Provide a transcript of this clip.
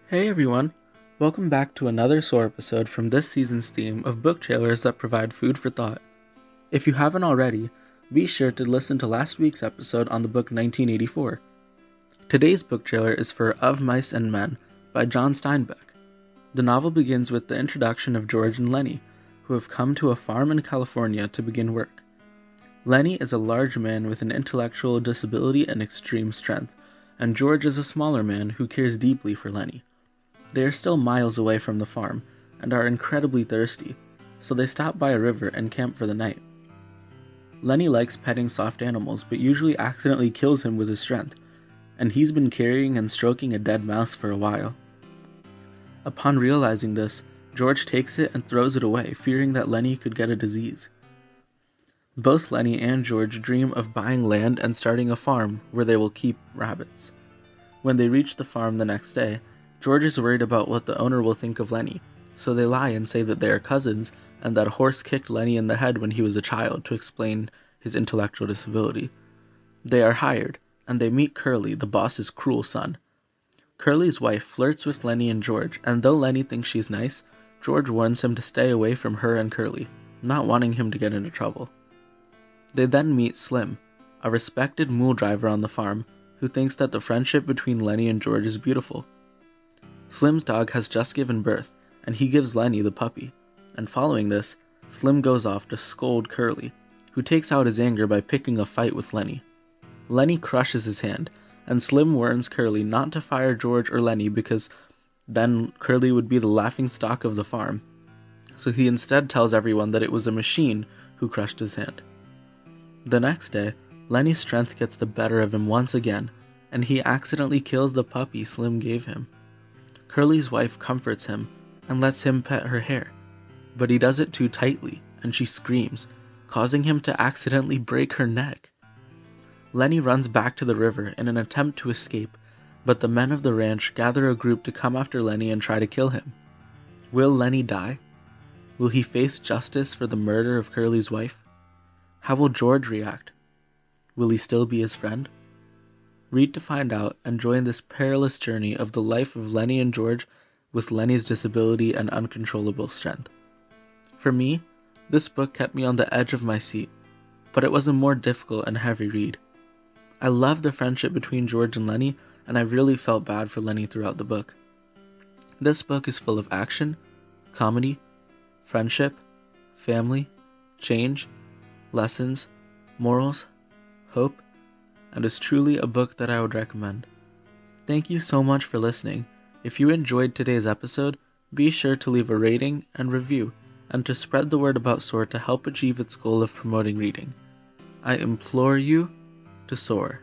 Hey everyone, welcome back to another SOAR episode from this season's theme of book trailers that provide food for thought. If you haven't already, be sure to listen to last week's episode on the book 1984. Today's book trailer is for Of Mice and Men by John Steinbeck. The novel begins with the introduction of George and Lenny, who have come to a farm in California to begin work. Lenny is a large man with an intellectual disability and extreme strength, and George is a smaller man who cares deeply for Lenny. They are still miles away from the farm and are incredibly thirsty, so they stop by a river and camp for the night. Lenny likes petting soft animals, but usually accidentally kills him with his strength, and he's been carrying and stroking a dead mouse for a while. Upon realizing this, George takes it and throws it away, fearing that Lenny could get a disease. Both Lenny and George dream of buying land and starting a farm where they will keep rabbits. When they reach the farm the next day, George is worried about what the owner will think of Lenny, so they lie and say that they are cousins and that a horse kicked Lenny in the head when he was a child to explain his intellectual disability. They are hired, and they meet Curly, the boss's cruel son. Curly's wife flirts with Lenny and George, and though Lenny thinks she's nice, George warns him to stay away from her and Curly, not wanting him to get into trouble. They then meet Slim, a respected mule driver on the farm, who thinks that the friendship between Lenny and George is beautiful. Slim's dog has just given birth, and he gives Lenny the puppy, and following this, Slim goes off to scold Curly, who takes out his anger by picking a fight with Lenny. Lenny crushes his hand, and Slim warns Curly not to fire George or Lenny because then Curly would be the laughingstock of the farm, so he instead tells everyone that it was a machine who crushed his hand. The next day, Lenny's strength gets the better of him once again, and he accidentally kills the puppy Slim gave him. Curly's wife comforts him and lets him pet her hair, but he does it too tightly, and she screams, causing him to accidentally break her neck. Lenny runs back to the river in an attempt to escape, but the men of the ranch gather a group to come after Lenny and try to kill him. Will Lenny die? Will he face justice for the murder of Curly's wife? How will George react? Will he still be his friend? Read to find out and join this perilous journey of the life of Lenny and George with Lenny's disability and uncontrollable strength. For me, this book kept me on the edge of my seat, but it was a more difficult and heavy read. I loved the friendship between George and Lenny, and I really felt bad for Lenny throughout the book. This book is full of action, comedy, friendship, family, change, lessons, morals, hope, and is truly a book that I would recommend. Thank you so much for listening. If you enjoyed today's episode, be sure to leave a rating and review, and to spread the word about SOAR to help achieve its goal of promoting reading. I implore you to SOAR.